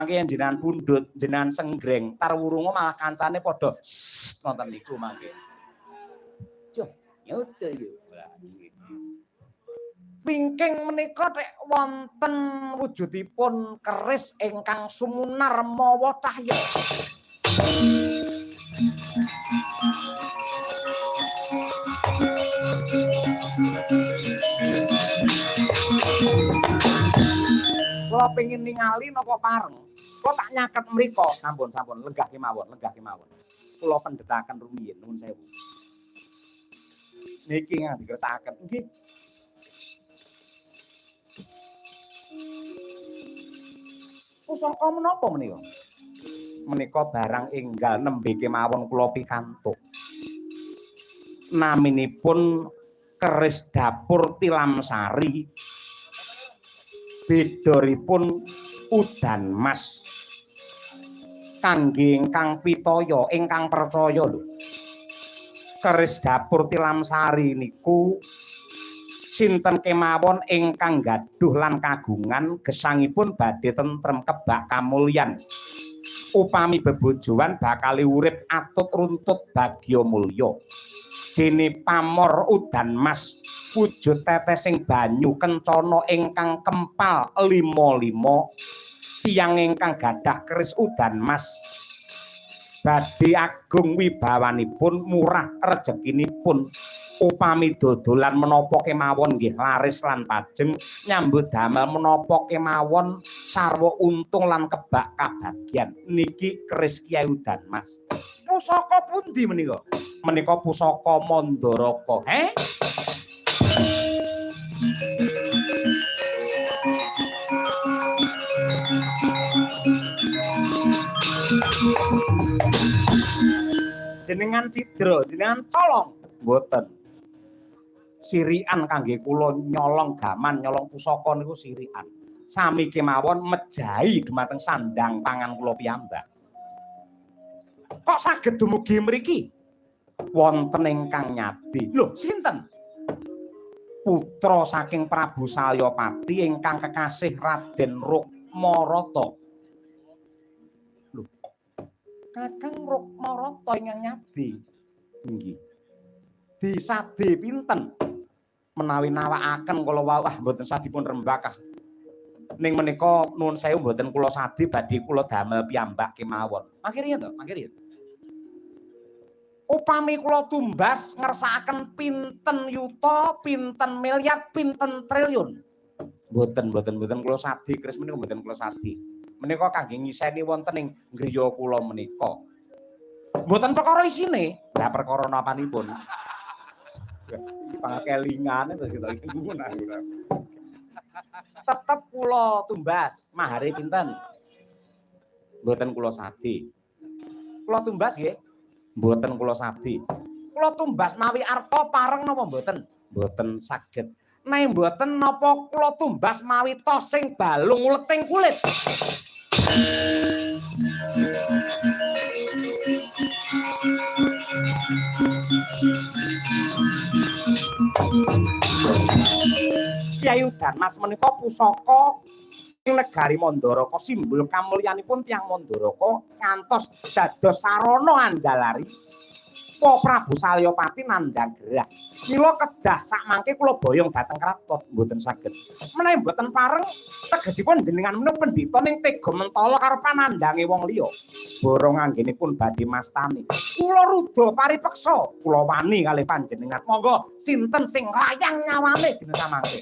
Mangke jenengan pundhut, jenengan senggreng, tar wurunga malah kancane padha nonton niku mangke. Yo, nyoto yo. Wingking menika nek wonten wujudipun keris ingkang sumunar mawa cahya. Kula pengin ningali napa pareng. Kula tak nyaket mriko, sampun lenggah kemawon. Kula pendhetaken rumiyin nuwun sewu. Niki ingkang dikersakaken nggih. Pusaka menapa menika? Menika barang enggal nembe kemawon kula pikantuk. Naminipun keris dapur Tilamsari. Bedoripun udan mas. Kangge ingkang pitaya, ingkang percaya lho. Keris dapur Tilamsari niku sinten kemawon ingkang gaduh lan kagungan gesangipun badhe tentrem kebak kamulyan. Upami bebojoan bakal urip atut runtut bagya mulya. Dene pamor udan mas wujud tetesing banyu kencana ingkang kempal lima-lima tiyang ingkang gadah keris udan mas badhe agung wibawanipun murah rezekinipun upami dodolan menapa kemawon nggih laris lan pajeng nyambut damel menapa kemawon sarwa untung lan kebak kabagyan niki keris Kyai Udan Mas. Pusaka pundi menika? Menika pusaka Mandaraka. Jenengan cidra, jenengan colong mboten. Sirikan kangge kula nyolong gaman, nyolong pusaka niku sirikan. Sami kemawon mejahi dhumateng sandang pangan kula piyambak. Kok saged dumugi mriki? Wonten ingkang nyadi. Lho, sinten? Putra saking Prabu Salyapati ingkang kekasih Raden Rukmarata. Lho. Kakang Rukmarata ingkang nyadi. Nggih. Disade pinten? Menawi nawakaken kula wau mboten sadipun rembakah. Ning menika nuwun sewu mboten kula sadi badhe kula damel piyambak kemawon. Mangke riyen to, mangke riyen. Upami kula tumbas ngersakaken pinten yuta, pinten miliar, pinten triliun. Mboten kula sadi, keris menika mboten kula sadi. Menika kangge ngiseni wonten ing griya kula menika. Mboten perkara isine, lah perkara napanipun. Pangakelingan itu sita iki ngunak. Tetep kula tumbas, mahare pinten? Mboten kula sadi. Kula tumbas nggih. Mboten kula sadi. Kula tumbas mawi arta pareng napa mboten? Mboten saged. Nek mboten napa kula tumbas mawi tosing balung uleting kulit. Kyai Udan Mas menika pusaka ing negari Mandaraka simbol kamulyanipun tiyang Mandaraka ngantos dados sarana anjalari Po Prabu Salyapati nandhang gerah. Mila kedah sak mangke kula boyong dhateng kraton mboten saged. Menawi mboten pareng tegesipun jenengan menika pendhita ning tega mentala karo panandhange wong liya. Borong anggenipun badhe mastani. Kula rudha paripeksa, kula wani kalih panjenengan. Monggo sinten sing layang nyawane dina samangke.